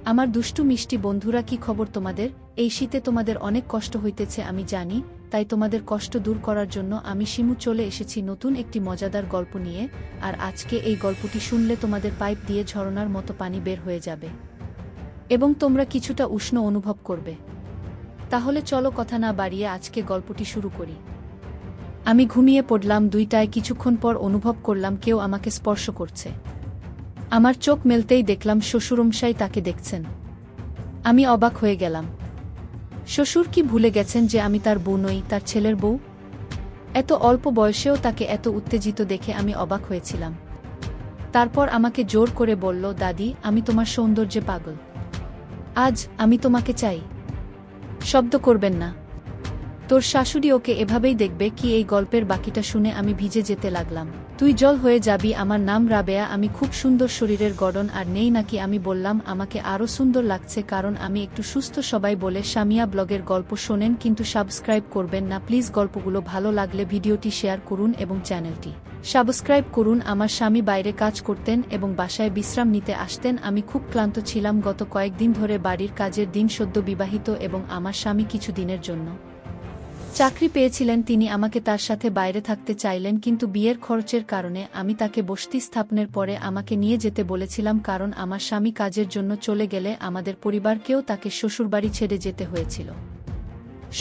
আমার দুষ্টু মিষ্টি বন্ধুরা, কি খবর তোমাদের? এই শীতে তোমাদের অনেক কষ্ট হইতেছে আমি জানি, তাই তোমাদের কষ্ট দূর করার জন্য আমি শিমু চলে এসেছি নতুন একটি মজাদার গল্প নিয়ে। আর আজকে এই গল্পটি শুনলে তোমাদের পাইপ দিয়ে ঝরনার মতো পানি বের হয়ে যাবে এবং তোমরা কিছুটা উষ্ণ অনুভব করবে। তাহলে চলো কথা না বাড়িয়ে আজকে গল্পটি শুরু করি। আমি ঘুমিয়ে পড়লাম 2টায়। কিছুক্ষণ পর অনুভব করলাম কেউ আমাকে স্পর্শ করছে। আমার চোখ মেলতেই দেখলাম শ্বশুরমশাই তাকে দেখছেন। আমি অবাক হয়ে গেলাম। শ্বশুর কি ভুলে গেছেন যে আমি তার বউ নই, তার ছেলের বউ? এত অল্প বয়সেও তাকে এত উত্তেজিত দেখে আমি অবাক হয়েছিলাম। তারপর আমাকে জোর করে বলল, দাদি, আমি তোমার সৌন্দর্যে পাগল। আজ আমি তোমাকে চাই। শব্দ করবেন না। তোর শাশুড়ি ওকে এভাবেই দেখবে কি? এই গল্পের বাকিটা শুনে আমি ভিজে যেতে লাগলাম। তুই জল হয়ে যাবি। আমার নাম রাবেয়া, আমি খুব সুন্দর শরীরের গড়ন আর নেই নাকি? আমি বললাম আমাকে আরও সুন্দর লাগছে কারণ আমি একটু সুস্থ। সবাই বলে সামিয়া ব্লগের গল্প শোনেন কিন্তু সাবস্ক্রাইব করবেন না প্লিজ। গল্পগুলো ভালো লাগলে ভিডিওটি শেয়ার করুন এবং চ্যানেলটি সাবস্ক্রাইব করুন। আমার স্বামী বাইরে কাজ করতেন এবং বাসায় বিশ্রাম নিতে আসতেন। আমি খুব ক্লান্ত ছিলাম। গত কয়েকদিন ধরে বাড়ির কাজের দিন। সদ্য বিবাহিত এবং আমার স্বামী কিছু দিনের জন্য চাকরি পেয়েছিলেন। তিনি আমাকে তার সাথে বাইরে থাকতে চাইলেন কিন্তু বিয়ের খরচের কারণে আমি তাকে বসতি স্থাপনের পরে আমাকে নিয়ে যেতে বলেছিলাম কারণ আমার স্বামী কাজের জন্য চলে গেলে আমাদের পরিবারকেও তাকে শ্বশুরবাড়ি ছেড়ে যেতে হয়েছিল।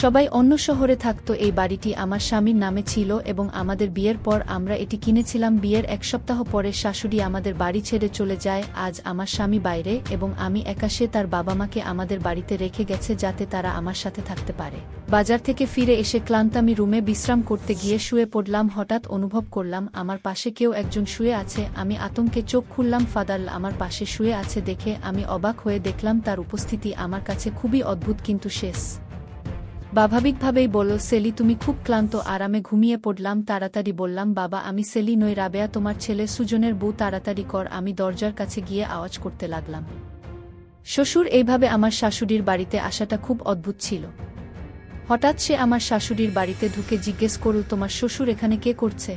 সবাই অন্য শহরে থাকত। এই বাড়িটি আমার স্বামীর নামে ছিল এবং আমাদের বিয়ের পর আমরা এটি কিনেছিলাম। বিয়ের 1 সপ্তাহ পরে শাশুড়ি আমাদের বাড়ি ছেড়ে চলে যায়। আজ আমার স্বামী বাইরে এবং আমি একা। সে তার বাবা মাকে আমাদের বাড়িতে রেখে গেছে যাতে তারা আমার সাথে থাকতে পারে। বাজার থেকে ফিরে এসে ক্লান্ত আমি রুমে বিশ্রাম করতে গিয়ে শুয়ে পড়লাম। হঠাৎ অনুভব করলাম আমার পাশে কেউ একজন শুয়ে আছে। আমি আতঙ্কে চোখ খুললাম। ফাদার আমার পাশে শুয়ে আছে দেখে আমি অবাক হয়ে দেখলাম তার উপস্থিতি আমার কাছে খুবই অদ্ভুত কিন্তু শেষ স্বাভাবিকভাবেই বলল, সেলি, তুমি খুব ক্লান্ত। আরামে ঘুমিয়ে পড়লাম। তাড়াতাড়ি বললাম, বাবা, আমি সেলি নই, রাবেয়া তোমার ছেলে সুজনের বউ। তাড়াতাড়ি কর। আমি দরজার কাছে গিয়ে আওয়াজ করতে লাগলাম। শ্বশুর এইভাবে আমার শাশুড়ির বাড়িতে আসাটা খুব অদ্ভুত ছিল। হঠাৎ সে আমার শাশুড়ির বাড়িতে ঢুকে জিজ্ঞেস করল, তোমার শ্বশুর এখানে কে করছে?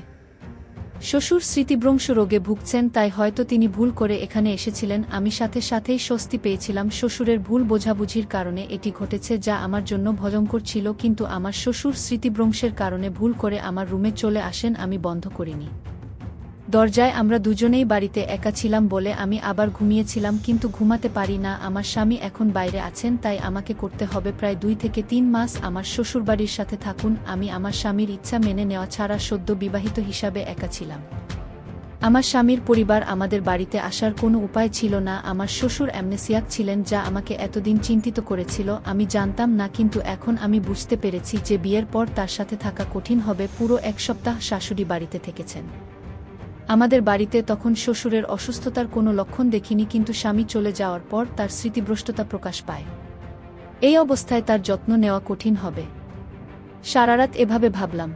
শ্বশুর স্মৃতিভ্রংশ রোগে ভুগছেন, তাই হয়তো তিনি ভুল করে এখানে এসেছিলেন। আমি সাথে সাথেই স্বস্তি পেয়েছিলাম। শ্বশুরের ভুল বোঝাবুঝির কারণে এটি ঘটেছে যা আমার জন্য ভয়ঙ্কর ছিল কিন্তু আমার শ্বশুর স্মৃতিভ্রংশের কারণে ভুল করে আমার রুমে চলে আসেন। আমি বন্ধ করিনি দরজায়। আমরা দুজনেই বাড়িতে একা ছিলাম বলে আমি আবার ঘুমিয়েছিলাম কিন্তু ঘুমাতে পারি না। আমার স্বামী এখন বাইরে আছেন তাই আমাকে করতে হবে প্রায় 2 থেকে 3 মাস আমার শ্বশুরবাড়ির সাথে থাকুন। আমি আমার স্বামীর ইচ্ছা মেনে নেওয়া ছাড়া সদ্য বিবাহিত হিসাবে একা ছিলাম। আমার স্বামীর পরিবার আমাদের বাড়িতে আসার কোনো উপায় ছিল না। আমার শ্বশুর অ্যামনেসিয়াক ছিলেন যা আমাকে এতদিন চিন্তিত করেছিল। আমি জানতাম না কিন্তু এখন আমি বুঝতে পেরেছি যে বিয়ের পর তার সাথে থাকা কঠিন হবে। পুরো 1 সপ্তাহ শাশুড়ি বাড়িতে থেকেছেন আমাদের বাড়িতে। তখন শ্বশুরের অসুস্থতার কোনো লক্ষণ দেখিনি কিন্তু স্বামী চলে যাওয়ার পর তার স্মৃতিভ্রষ্টতা প্রকাশ পায়। এই অবস্থায় তার যত্ন নেওয়া কঠিন হবে। সারারাত এভাবে ভাবলাম,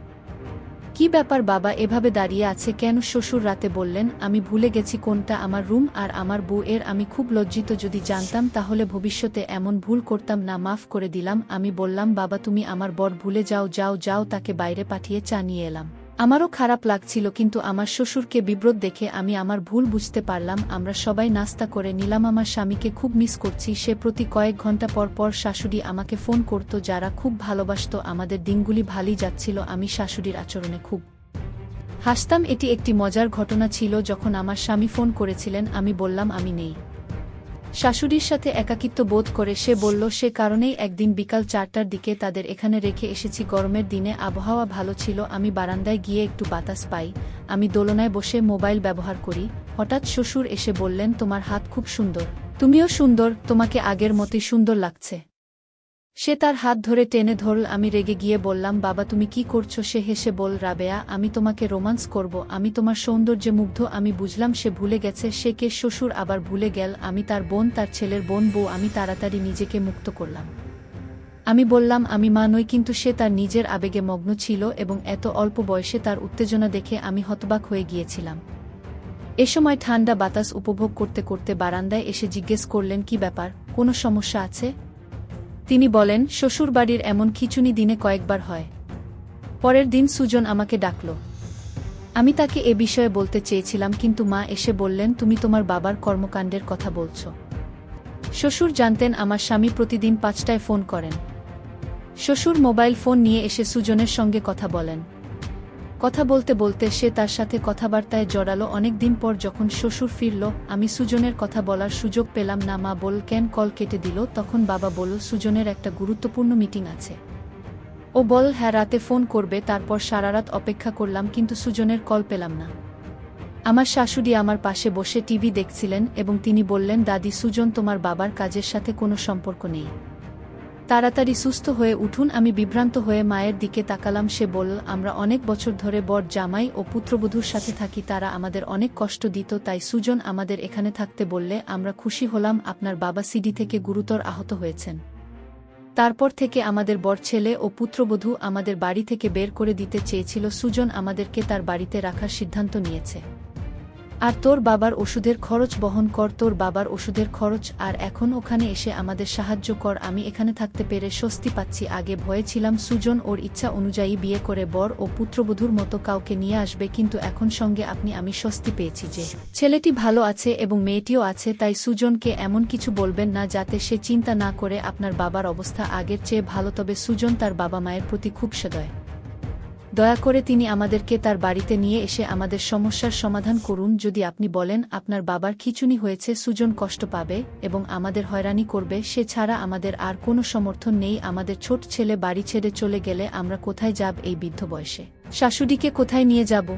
কি ব্যাপার বাবা এভাবে দাঁড়িয়ে আছে কেন? শ্বশুর রাতে বললেন, আমি ভুলে গেছি কোনটা আমার রুম আর আমার বউ এর। আমি খুব লজ্জিত। যদি জানতাম তাহলে ভবিষ্যতে এমন ভুল করতাম না। মাফ করে দিলাম। আমি বললাম, বাবা, তুমি আমার বর ভুলে যাও। যাও যাও, তাকে বাইরে পাঠিয়ে চা নিয়ে এলাম। আমারও খারাপ লাগছিল কিন্তু আমার শ্বশুরকে বিব্রত দেখে আমি আমার ভুল বুঝতে পারলাম। আমরা সবাই নাস্তা করে নিলাম। আমার স্বামীকে খুব মিস করছি। সে প্রতি কয়েক ঘন্টা পর পর শাশুড়ি আমাকে ফোন করত, যারা খুব ভালোবাসত। আমাদের দিনগুলি ভালোই যাচ্ছিল। আমি শাশুড়ির আচরণে খুব হাসতাম। এটি একটি মজার ঘটনা ছিল যখন আমার স্বামী ফোন করেছিলেন। আমি বললাম আমি নেই। শাশুড়ির সাথে একাকিত্ব বোধ করে সে বলল সে কারণেই একদিন বিকাল 4টার দিকে তাদের এখানে রেখে এসেছি। গরমের দিনে আবহাওয়া ভালো ছিল। আমি বারান্দায় গিয়ে একটু বাতাস পাই। আমি দোলনায় বসে মোবাইল ব্যবহার করি। হঠাৎ শ্বশুর এসে বললেন, তোমার হাত খুব সুন্দর। তুমিও সুন্দর। তোমাকে আগের মতোই সুন্দর লাগছে। সে তার হাত ধরে টেনে ধরল। আমি রেগে গিয়ে বললাম, বাবা, তুমি কি করছো? সে হেসে বল, রাবেয়া, আমি তোমাকে রোমান্স করব। আমি তোমার সৌন্দর্যে মুগ্ধ। আমি বুঝলাম সে ভুলে গেছে সে কে। শ্বশুর আবার ভুলে গেল আমি তার বোন, তার ছেলের বোন বউ। আমি তাড়াতাড়ি নিজেকে মুক্ত করলাম। আমি বললাম আমি মা নই কিন্তু সে তার নিজের আবেগে মগ্ন ছিল এবং এত অল্প বয়সে তার উত্তেজনা দেখে আমি হতবাক হয়ে গিয়েছিলাম। এ সময় ঠান্ডা বাতাস উপভোগ করতে করতে বারান্দায় এসে জিজ্ঞেস করলেন, কি ব্যাপার, কোনো সমস্যা আছে? তিনি বলেন, শ্বশুরবাড়ির এমন খিঁচুনি দিনে কয়েকবার হয়। পরের দিন সুজন আমাকে ডাকল। আমি তাকে এ বিষয়ে বলতে চেয়েছিলাম কিন্তু মা এসে বললেন, তুমি তোমার বাবার কর্মকাণ্ডের কথা বলছো। শ্বশুর জানতেন আমার স্বামী প্রতিদিন 5টায় ফোন করেন। শ্বশুর মোবাইল ফোন নিয়ে এসে সুজনের সঙ্গে কথা বলেন। কথা বলতে বলতে সে তার সাথে কথাবার্তায় জড়ালো। অনেক দিন পর যখন শ্বশুর ফিরল, আমি সুজনের কথা বলার সুযোগ পেলাম না। মা বল কেন কল কেটে দিল? তখন বাবা বলল সুজনের একটা গুরুত্বপূর্ণ মিটিং আছে। ও বল হ্যাঁ, রাতে ফোন করবে। তারপর সারারাত অপেক্ষা করলাম কিন্তু সুজনের কল পেলাম না। আমার শাশুড়ি আমার পাশে বসে টিভি দেখছিলেন এবং তিনি বললেন, দাদি, সুজন তোমার বাবার কাজের সাথে কোনো সম্পর্ক নেই, তাড়াতাড়ি সুস্থ হয়ে উঠুন। আমি বিভ্রান্ত হয়ে মায়ের দিকে তাকালাম। সে বলল, আমরা অনেক বছর ধরে বর জামাই ও পুত্রবধূর সাথে থাকি, তারা আমাদের অনেক কষ্ট দিত, তাই সুজন আমাদের এখানে থাকতে বললে আমরা খুশি হলাম। আপনার বাবা সিডি থেকে গুরুতর আহত হয়েছেন। তারপর থেকে আমাদের বর ছেলে ও পুত্রবধূ আমাদের বাড়ি থেকে বের করে দিতে চেয়েছিল। সুজন আমাদেরকে তার বাড়িতে রাখার সিদ্ধান্ত নিয়েছে। আর তোর বাবার ওষুধের খরচ বহন কর, তোর বাবার ওষুধের খরচ। আর এখন ওখানে এসে আমাদের সাহায্য কর। আমি এখানে থাকতে পেরে স্বস্তি পাচ্ছি। আগে ভয়ে ছিলাম সুজন ওর ইচ্ছা অনুযায়ী বিয়ে করে বর ও পুত্রবধূর মতো কাউকে নিয়ে আসবে, কিন্তু এখন সঙ্গে আমি স্বস্তি পেয়েছি যে ছেলেটি ভালো আছে এবং মেয়েটিও আছে। তাই সুজনকে এমন কিছু বলবেন না যাতে সে চিন্তা না করে। আপনার বাবার অবস্থা আগের চেয়ে ভালো, তবে সুজন তার বাবা মায়ের প্রতি খুব সদয়। দয়া করে তিনি আমাদেরকে তার বাড়িতে নিয়ে এসে আমাদের সমস্যার সমাধান করুন। যদি আপনি বলেন আপনার বাবার খিঁচুনি হয়েছে, সুজন কষ্ট পাবে এবং আমাদের হয়রানি করবে, সে ছাড়া আমাদের আর কোনো সমর্থন নেই। আমাদের ছোট ছেলে বাড়ি ছেড়ে চলে গেলে আমরা কোথায় যাব এই বৃদ্ধ বয়সে? শাশুড়িকে কোথায় নিয়ে যাব?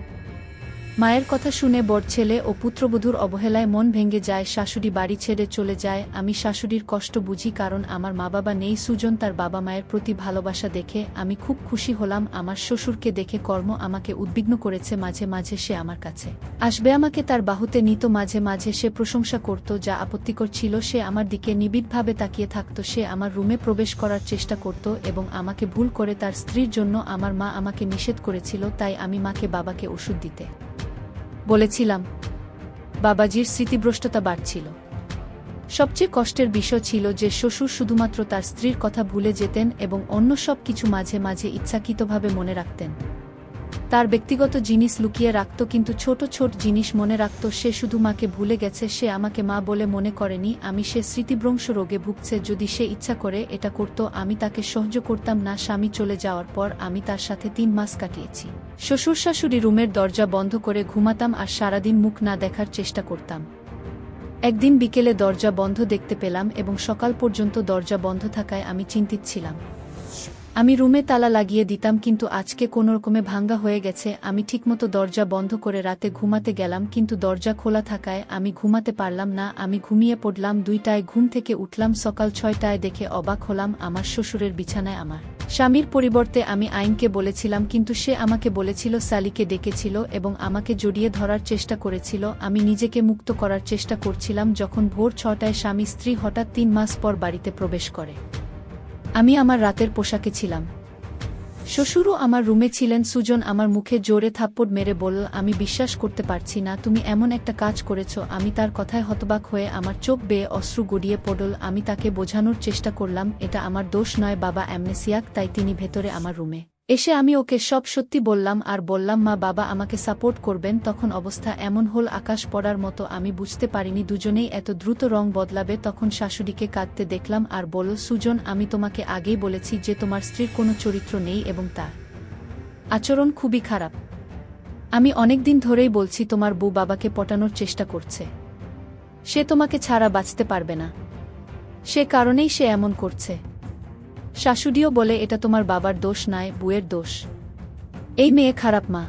মায়ের কথা শুনে বড় ছেলে ও পুত্রবধূর অবহেলায় মন ভেঙে যায়। শাশুড়ি বাড়ি ছেড়ে চলে যায়। আমি শাশুড়ির কষ্ট বুঝি, কারণ আমার মা বাবা নেই। সুজন তার বাবা মায়ের প্রতি ভালোবাসা দেখে আমি খুব খুশি হলাম। আমার শ্বশুরকে দেখে কর্ম আমাকে উদ্বিগ্ন করেছে। মাঝে মাঝে সে আমার কাছে আসবে, আমাকে তার বাহুতে নিত। মাঝে মাঝে সে প্রশংসা করত, যা আপত্তিকর ছিল। সে আমার দিকে নিবিড়ভাবে তাকিয়ে থাকত। সে আমার রুমে প্রবেশ করার চেষ্টা করত এবং আমাকে ভুল করে তার স্ত্রীর জন্য আমার মা আমাকে নিষেধ করেছিল। তাই আমি মাকে বাবাকে ওষুধ দিতে বলেছিলাম। বাবাজির স্মৃতিভ্রষ্টতা বাড়ছিল। সবচেয়ে কষ্টের বিষয় ছিল যে শ্বশুর শুধুমাত্র তার স্ত্রীর কথা ভুলে যেতেন এবং অন্য সব কিছু মাঝে মাঝে ইচ্ছাকৃতভাবে মনে রাখতেন। তার ব্যক্তিগত জিনিস লুকিয়ে রাখত, কিন্তু ছোট ছোট জিনিস মনে রাখত। সে শুধু মাকে ভুলে গেছে, সে আমাকে মা বলে মনে করেনি। সে স্মৃতিভ্রংশ রোগে ভুগছে। যদি সে ইচ্ছা করে এটা করত, আমি তাকে সহ্য করতাম না। স্বামী চলে যাওয়ার পর আমি তার সাথে 3 মাস কাটিয়েছি। শ্বশুর শাশুড়ি রুমের দরজা বন্ধ করে ঘুমাতাম আর সারাদিন মুখ না দেখার চেষ্টা করতাম। একদিন বিকেলে দরজা বন্ধ দেখতে পেলাম এবং সকাল পর্যন্ত দরজা বন্ধ থাকায় আমি চিন্তিত ছিলাম। আমি রুমে তালা লাগিয়ে দিতাম, কিন্তু আজকে কোনোরকমে ভাঙ্গা হয়ে গেছে। আমি ঠিকমতো দরজা বন্ধ করে রাতে ঘুমাতে গেলাম, কিন্তু দরজা খোলা থাকায় আমি ঘুমাতে পারলাম না। আমি ঘুমিয়ে পড়লাম। 2টায় ঘুম থেকে উঠলাম। সকাল 6টায় দেখে অবাক হলাম, আমার শ্বশুরের বিছানায় আমার স্বামীর পরিবর্তে আমি আইনকে বলেছিলাম, কিন্তু সে আমাকে বলেছিল সালিকে ডেকেছিল এবং আমাকে জড়িয়ে ধরার চেষ্টা করেছিল। আমি নিজেকে মুক্ত করার চেষ্টা করছিলাম যখন ভোর 6টায় স্বামী স্ত্রী হঠাৎ 3 মাস পর বাড়িতে প্রবেশ করে। আমি আমার রাতের পোশাকে ছিলাম। শ্বশুরও আমার রুমে ছিলেন। সুজন আমার মুখে জোরে থাপ্পড় মেরে বলল, আমি বিশ্বাস করতে পারছি না তুমি এমন একটা কাজ করেছ। আমি তার কথায় হতবাক হয়ে আমার চোখ বেয়ে অশ্রু গড়িয়ে পড়ল। আমি তাকে বোঝানোর চেষ্টা করলাম এটা আমার দোষ নয়, বাবা অ্যামনেসিয়াক, তাই তিনি ভেতরে আমার রুমে এসে আমি ওকে সব সত্যি বললাম আর বললাম মা বাবা আমাকে সাপোর্ট করবেন। তখন অবস্থা এমন হল আকাশ পড়ার মতো। আমি বুঝতে পারিনি দুজনেই এত দ্রুত রং বদলাবে। তখন শাশুড়িকে কাঁদতে দেখলাম আর বলল, সুজন, আমি তোমাকে আগেই বলেছি যে তোমার স্ত্রীর কোনো চরিত্র নেই এবং তার আচরণ খুবই খারাপ। আমি অনেকদিন ধরেই বলছি তোমার বউ বাবাকে পটানোর চেষ্টা করছে। সে তোমাকে ছাড়া বাঁচতে পারবে না, সে কারণেই সে এমন করছে। শাশুড়িও বলে এটা তোমার বাবার দোষ নয়, বউয়ের দোষ। এই মেয়ে খারাপ মা।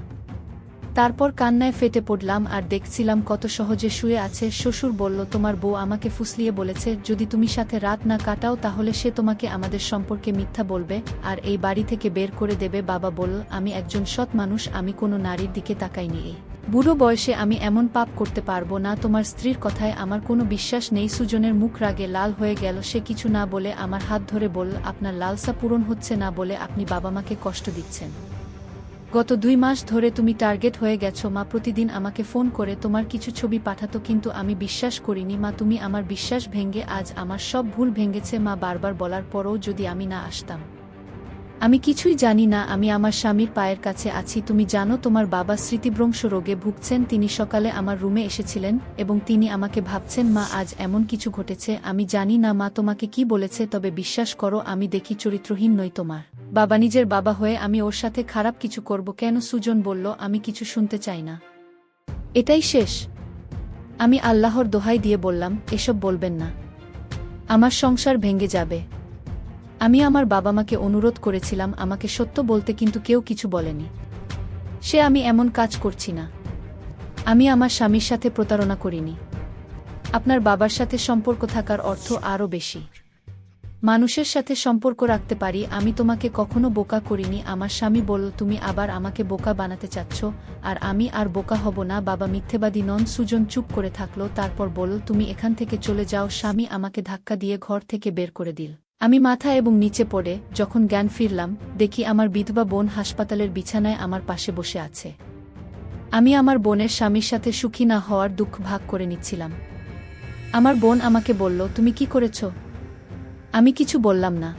তারপর কান্নায় ফেটে পড়লাম আর দেখছিলাম কত সহজে শুয়ে আছে। শ্বশুর বলল, তোমার বউ আমাকে ফুসলিয়ে বলেছে যদি তুমি সাথে রাত না কাটাও তাহলে সে তোমাকে আমাদের সম্পর্কে মিথ্যা বলবে আর এই বাড়ি থেকে বের করে দেবে। বাবা বলল, আমি একজন সৎ মানুষ, আমি কোনো নারীর দিকে তাকাইনি। এই বুড়ো বয়সে আমি এমন পাপ করতে পারবো না। তোমার স্ত্রীর কথায় আমার কোনো বিশ্বাস নেই। সুজনের মুখ রাগে লাল হয়ে গেল। সে কিছু না বলে আমার হাত ধরে বলল, আপনার লালসা পূরণ হচ্ছে না বলে আপনি বাবা মাকে কষ্ট দিচ্ছেন। গত 2 মাস ধরে তুমি টার্গেট হয়ে গেছো। মা প্রতিদিন আমাকে ফোন করে তোমার কিছু ছবি পাঠাতো, কিন্তু আমি বিশ্বাস করিনি। মা, তুমি আমার বিশ্বাস ভেঙে আজ আমার সব ভুল ভেঙেছে। মা বারবার বলার পরও যদি আমি না আসতাম আমি কিছুই জানি না, আমি আমার স্বামীর পায়ের কাছে আছি। তুমি জানো তোমার বাবা স্মৃতিভ্রংশ রোগে ভুগছেন। তিনি সকালে আমার রুমে এসেছিলেন এবং তিনি আমাকে ভাবছেন মা আজ এমন কিছু ঘটেছে। আমি জানি না মা তোমাকে কি বলেছে, তবে বিশ্বাস করো আমি দেখি চরিত্রহীন নই তোমার বাবা। নিজের বাবা হয়ে আমি ওর সাথে খারাপ কিছু করব কেন? সুজন বলল, আমি কিছু শুনতে চাই না, এটাই শেষ। আমি আল্লাহর দোহাই দিয়ে বললাম, এসব বলবেন না, আমার সংসার ভেঙে যাবে। আমি আমার বাবা মাকে অনুরোধ করেছিলাম আমাকে সত্য বলতে, কিন্তু কেউ কিছু বলেনি। আমি এমন কাজ করছি না। আমি আমার স্বামীর সাথে প্রতারণা করিনি। আপনার বাবার সাথে সম্পর্ক থাকার অর্থ আরও বেশি। মানুষের সাথে সম্পর্ক রাখতে পারি। আমি তোমাকে কখনো বোকা করিনি। আমার স্বামী বলল, তুমি আবার আমাকে বোকা বানাতে চাচ্ছ, আর আমি আর বোকা হব না। বাবা মিথ্যেবাদী নন। সুজন চুপ করে থাকলো, তারপর বলল, তুমি এখান থেকে চলে যাও। স্বামী আমাকে ধাক্কা দিয়ে ঘর থেকে বের করে দিল। আমি মাথা এবং নিচে পড়ে যখন জ্ঞান ফিরলাম, দেখি আমার বিধবা বোন হাসপাতালের বিছানায় আমার পাশে বসে আছে। আমি আমার বোনের স্বামীর সাথে সুখী না হওয়ার দুঃখ ভাগ করে নিচ্ছিলাম। আমার বোন আমাকে বলল, তুমি কি করেছ? আমি কিছু বললাম না।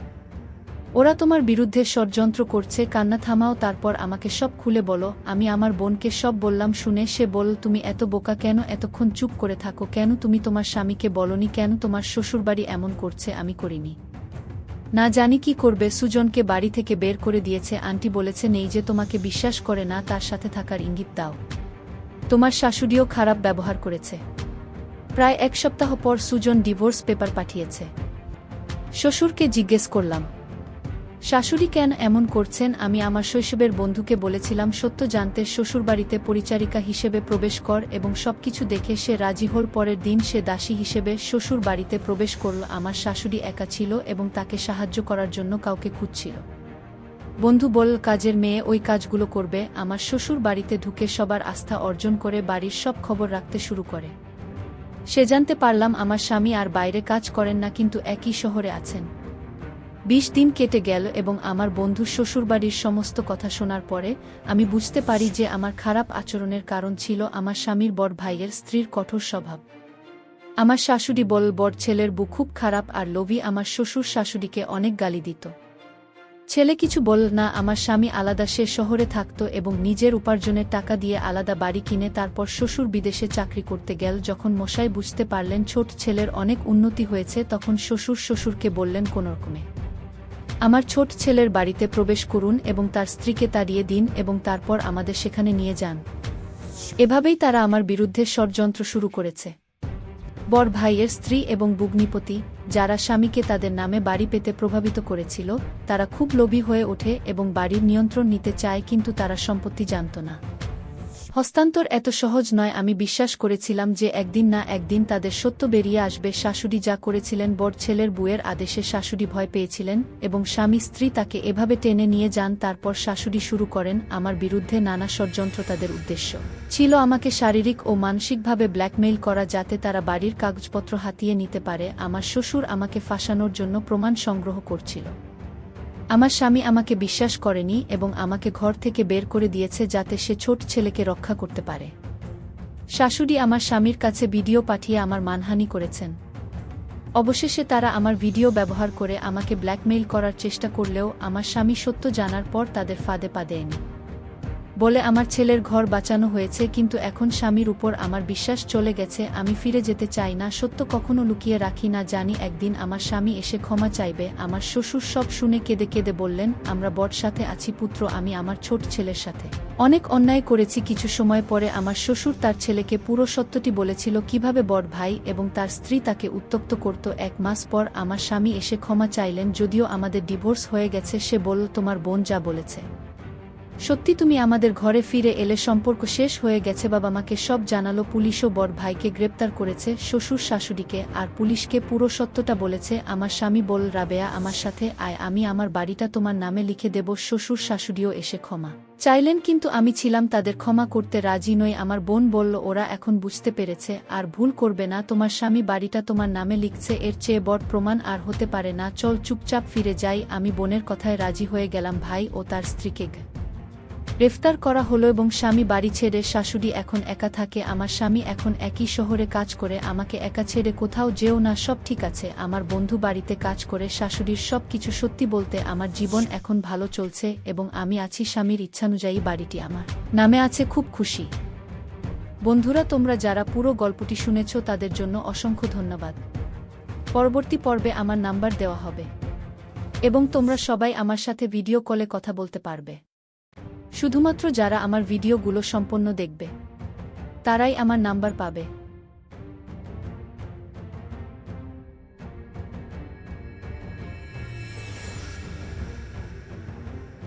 ওরা তোমার বিরুদ্ধে ষড়যন্ত্র করছে। কান্না থামাও, তারপর আমাকে সব খুলে বলো। আমি আমার বোনকে সব বললাম। শুনে সে বলল, তুমি এত বোকা কেন? এতক্ষণ চুপ করে থাকো কেন? তুমি তোমার স্বামীকে বলনি কেন তোমার শ্বশুরবাড়ি এমন করছে? আমি করিনি, না জানি কি করবে। সুজনকে বাড়ি থেকে বের করে দিয়েছে। আন্টি বলেছে নেই যে তোমাকে বিশ্বাস করে না, তার সাথে থাকার ইঙ্গিত দাও। তোমার শাশুড়িও খারাপ ব্যবহার করেছে। প্রায় এক সপ্তাহ পর সুজন ডিভোর্স পেপার পাঠিয়েছে। শ্বশুরকে জিজ্ঞেস করলাম, শাশুড়ি কেন এমন করছেন? আমি আমার শৈশবের বন্ধুকে বলেছিলাম সত্য জানতে। শ্বশুরবাড়িতে পরিচারিকা হিসেবে প্রবেশ কর এবং সবকিছু দেখে সে রাজি হল। পরের দিন সে দাসী হিসেবে শ্বশুর বাড়িতে প্রবেশ করল। আমার শাশুড়ি একা ছিল এবং তাকে সাহায্য করার জন্য কাউকে খুঁজছিল। বন্ধু বলল, কাজের মেয়ে ওই কাজগুলো করবে। আমার শ্বশুর বাড়িতে ঢুকে সবার আস্থা অর্জন করে বাড়ির সব খবর রাখতে শুরু করে। সে জানতে পারলাম আমার স্বামী আর বাইরে কাজ করেন না, কিন্তু একই শহরে আছেন। 20 দিন কেটে গেল এবং আমার বন্ধুর শ্বশুরবাড়ির সমস্ত কথা শোনার পরে আমি বুঝতে পারি যে আমার খারাপ আচরণের কারণ ছিল আমার স্বামীর বড় ভাইয়ের স্ত্রীর কঠোর স্বভাব। আমার শাশুড়ি বল, বড় ছেলের বউ খুব খারাপ আর লোভী। আমার শ্বশুর শাশুড়িকে অনেক গালি দিত। ছেলে কিছু বল না। আমার স্বামী আলাদা, সে শহরে থাকত এবং নিজের উপার্জনের টাকা দিয়ে আলাদা বাড়ি কিনে তারপর শ্বশুর বিদেশে চাকরি করতে গেল। যখন মশাই বুঝতে পারলেন ছোট ছেলের অনেক উন্নতি হয়েছে, তখন শ্বশুরকে বললেন কোনোরকমে আমার ছোট ছেলের বাড়িতে প্রবেশ করুন এবং তার স্ত্রীকে তাড়িয়ে দিন এবং তারপর আমাদের সেখানে নিয়ে যান। এভাবেই তারা আমার বিরুদ্ধে ষড়যন্ত্র শুরু করেছে। বড় ভাইয়ের স্ত্রী এবং ভগ্নিপতি, যারা স্বামীকে তাদের নামে বাড়ি পেতে প্রভাবিত করেছিল, তারা খুব লোভী হয়ে ওঠে এবং বাড়ির নিয়ন্ত্রণ নিতে চায়, কিন্তু তারা সম্পত্তি জানত না। হস্তান্তর এত সহজ নয়। আমি বিশ্বাস করেছিলাম যে একদিন না একদিন তাদের সত্য বেরিয়ে আসবে। শাশুড়ি যা করেছিলেন, বড় ছেলের বুয়ের আদেশে শাশুড়ি ভয় পেয়েছিলেন এবং স্বামী স্ত্রী তাকে এভাবে টেনে নিয়ে যান। তারপর শাশুড়ি শুরু করেন আমার বিরুদ্ধে নানা ষড়যন্ত্র। তাদের উদ্দেশ্য ছিল আমাকে শারীরিক ও মানসিকভাবে ব্ল্যাকমেইল করা, যাতে তারা বাড়ির কাগজপত্র হাতিয়ে নিতে পারে। আমার শ্বশুর আমাকে ফাঁসানোর জন্য প্রমাণ সংগ্রহ করছিল। আমার স্বামী আমাকে বিশ্বাস করেনি এবং আমাকে ঘর থেকে বের করে দিয়েছে যাতে সে ছোট ছেলেকে রক্ষা করতে পারে। শাশুড়ি আমার স্বামীর কাছে ভিডিও পাঠিয়ে আমার মানহানি করেছেন। অবশেষে তারা আমার ভিডিও ব্যবহার করে আমাকে ব্ল্যাকমেইল করার চেষ্টা করলেও আমার স্বামী সত্য জানার পর তাদের ফাঁদে পা দেয়নি। বলে আমার ছেলের ঘর বাঁচানো হয়েছে, কিন্তু এখন স্বামীর উপর আমার বিশ্বাস চলে গেছে। আমি ফিরে যেতে চাই না। সত্য কখনো লুকিয়ে রাখি না। জানি একদিন আমার স্বামী এসে ক্ষমা চাইবে। আমার শ্বশুর সব শুনে কেঁদে কেঁদে বললেন, আমরা বড় সাথে আছি পুত্র। আমি আমার ছোট ছেলের সাথে অনেক অন্যায় করেছি। কিছু সময় পরে আমার শ্বশুর তার ছেলেকে পুরো সত্যটি বলেছিল, কিভাবে বড় ভাই এবং তার স্ত্রী তাকে উত্ত্যক্ত করত। 1 মাস পর আমার স্বামী এসে ক্ষমা চাইলেন, যদিও আমাদের ডিভোর্স হয়ে গেছে। সে বলল, তোমার বোন যা বলেছে সত্যি, তুমি আমাদের ঘরে ফিরে এলে সম্পর্ক শেষ হয়ে গেছে। বাবা মাকে সব জানালো। পুলিশও বড় ভাইকে গ্রেপ্তার করেছে, শ্বশুর শাশুড়িকে আর পুলিশকে পুরো সত্যটা বলেছে। আমার স্বামী বল, রাবেয়া আমার সাথে আয়, আমি আমার বাড়িটা তোমার নামে লিখে দেব। শ্বশুর শাশুড়িও এসে ক্ষমা চাইলেন, কিন্তু আমি ছিলাম তাদের ক্ষমা করতে রাজি নই। আমার বোন বলল, ওরা এখন বুঝতে পেরেছে আর ভুল করবে না। তোমার স্বামী বাড়িটা তোমার নামে লিখছে, এর চেয়ে বড় প্রমাণ আর হতে পারে না। চল চুপচাপ ফিরে যাই। আমি বোনের কথায় রাজি হয়ে গেলাম। ভাই ও তার স্ত্রীকে গ্রেফতার করা হলো এবং স্বামী বাড়ি ছেড়ে শাশুড়ি এখন একা থাকে। আমার স্বামী এখন একই শহরে কাজ করে, আমাকে একা ছেড়ে কোথাও যেও না, সব ঠিক আছে। আমার বন্ধু বাড়িতে কাজ করে, শাশুড়ির সব কিছু সত্যি বলতে আমার জীবন এখন ভালো চলছে এবং আমি আছি স্বামীর ইচ্ছানুযায়ী। বাড়িটি আমার নামে আছে, খুব খুশি। বন্ধুরা, তোমরা যারা পুরো গল্পটি শুনেছ তাদের জন্য অসংখ্য ধন্যবাদ। পরবর্তী পর্বে আমার নাম্বার দেওয়া হবে এবং তোমরা সবাই আমার সাথে ভিডিও কলে কথা বলতে পারবে। শুধুমাত্র যারা আমার ভিডিওগুলো সম্পূর্ণ দেখবে তারাই আমার নাম্বার পাবে।